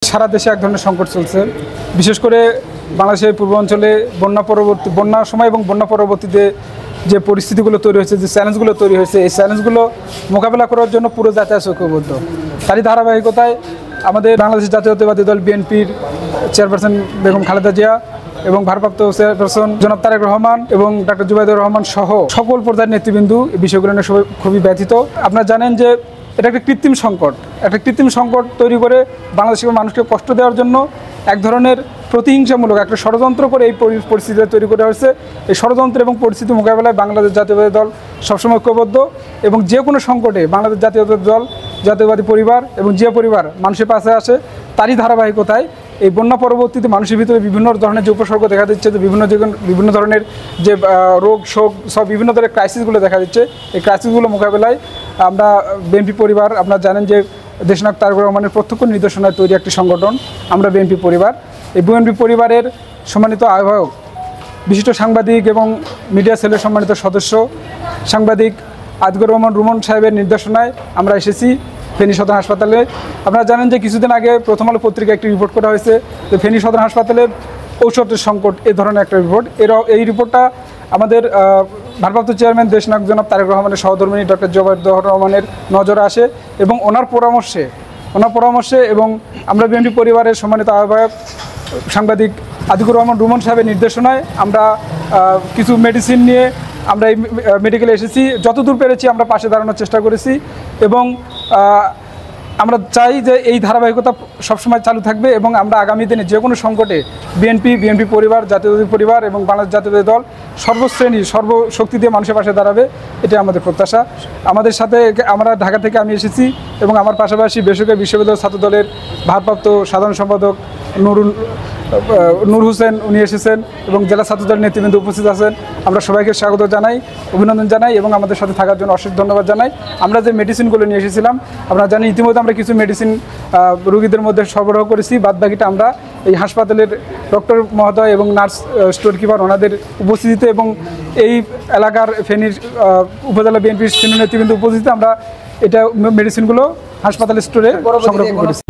সারা দেশে এক ধরনের সংকট চলছে, বিশেষ করে বাংলাদেশের পূর্বাঞ্চলে বন্যার সময় এবং বন্যা পরবর্তীতে যে পরিস্থিতিগুলো তৈরি হয়েছে, যে চ্যালেঞ্জগুলো তৈরি হয়েছে, এই চ্যালেঞ্জগুলো মোকাবেলা করার জন্য পুরো জাতি আছে ঐক্যবদ্ধ। তারই ধারাবাহিকতায় আমাদের বাংলাদেশ জাতীয়তাবাদী দল বিএনপির চেয়ারপারসন বেগম খালেদা জিয়া এবং ভারপ্রাপ্ত চেয়ারপারসন জনাব তারেক রহমান এবং ডক্টর জুবাইদুর রহমান সহ সকল পর্যায়ের নেতৃবৃন্দ এই বিষয়গুলো নিয়ে খুবই ব্যথিত। আপনারা জানেন যে এটা একটা কৃত্রিম সংকট তৈরি করে বাংলাদেশের মানুষকে কষ্ট দেওয়ার জন্য এক ধরনের প্রতিহিংসামূলক একটা ষড়যন্ত্র করে এই পরিস্থিতি তৈরি করা হয়েছে। এই ষড়যন্ত্র এবং পরিস্থিতি মোকাবেলায় বাংলাদেশ জাতীয়তাবাদী দল সবসময় ঐক্যবদ্ধ এবং যে কোনো সংকটে বাংলাদেশ জাতীয়তাবাদী দল, জাতীয়বাদী পরিবার এবং যে পরিবার মানুষের পাশে আসে, তারই ধারাবাহিকতায় এই বন্যা পরবর্তীতে মানুষের ভিতরে বিভিন্ন ধরনের যে উপসর্গ দেখা দিচ্ছে, যে বিভিন্ন ধরনের যে রোগ শোক সব বিভিন্ন ধরনের ক্রাইসিসগুলো দেখা দিচ্ছে, এই ক্রাইসিসগুলো মোকাবেলায় আমরা বিএনপি পরিবার, আপনারা জানেন যে দেশনায়ক তারেক রহমানের প্রত্যক্ষ নির্দেশনায় তৈরি একটি সংগঠন আমরা বিএনপি পরিবার। এই বিএনপি পরিবারের সম্মানিত আহ্বায়ক, বিশিষ্ট সাংবাদিক এবং মিডিয়া সেলের সম্মানিত সদস্য সাংবাদিক আতিকুর রহমান রুমন সাহেবের নির্দেশনায় আমরা এসেছি ফেনী সদর হাসপাতালে। আপনারা জানেন যে কিছুদিন আগে প্রথম আলো পত্রিকায় একটি রিপোর্ট করা হয়েছে যে ফেনী সদর হাসপাতালের ঔষধের সংকট, এই ধরনের একটা রিপোর্ট। এই রিপোর্টটা আমাদের ভারপ্রাপ্ত চেয়ারম্যান দেশনায়ক জনাব তারেক রহমানের সহধর্মিণী ডক্টর জুবাইদুর রহমানের নজরে আসে এবং ওনার পরামর্শে এবং আমরা বিএনপি পরিবারের সম্মানিত আহ্বায়ক সাংবাদিক আতিকুর রহমান রুমন সাহেবের নির্দেশনায় আমরা কিছু মেডিসিন নিয়ে আমরা এই মেডিকেলে এসেছি। যতদূর পেরেছি আমরা পাশে দাঁড়ানোর চেষ্টা করেছি এবং আমরা চাই যে এই ধারাবাহিকতা সবসময় চালু থাকবে এবং আমরা আগামী দিনে যে কোনো সংকটে বিএনপি পরিবার, জাতীয়তাবাদী পরিবার এবং বাংলাদেশ জাতীয়তাবাদী দল সর্বশ্রেণী সর্বশক্তি দিয়ে মানুষের পাশে দাঁড়াবে, এটা আমাদের প্রত্যাশা। আমাদের সাথে আমরা ঢাকা থেকে আমি এসেছি এবং আমার পাশাপাশি বেসরকারি বিশ্ববিদ্যালয় ছাত্র দলের ভারপ্রাপ্ত সাধারণ সম্পাদক নূর হোসেন উনি এসেছেন এবং জেলা ছাত্র দলের নেতৃবৃন্দ উপস্থিত আছেন। আমরা সবাইকে স্বাগত জানাই, অভিনন্দন জানাই এবং আমাদের সাথে থাকার জন্য অশেষ ধন্যবাদ জানাই। আমরা যে মেডিসিনগুলো নিয়ে এসেছিলাম, আপনারা জানেন ইতিমধ্যে আমরা কিছু মেডিসিন রোগীদের মধ্যে সরবরাহ করেছি, বাদবাকিটা আমরা এই হাসপাতালের ডক্টর মহোদয় এবং নার্স স্টোর কিপার ওনাদের উপস্থিতিতে এবং এই এলাকার ফেনীর উপজেলা বিএনপির সিনিয়র নেতৃবৃন্দ উপস্থিতিতে আমরা এটা মেডিসিনগুলো হাসপাতাল স্টোরে সংরক্ষণ করেছি।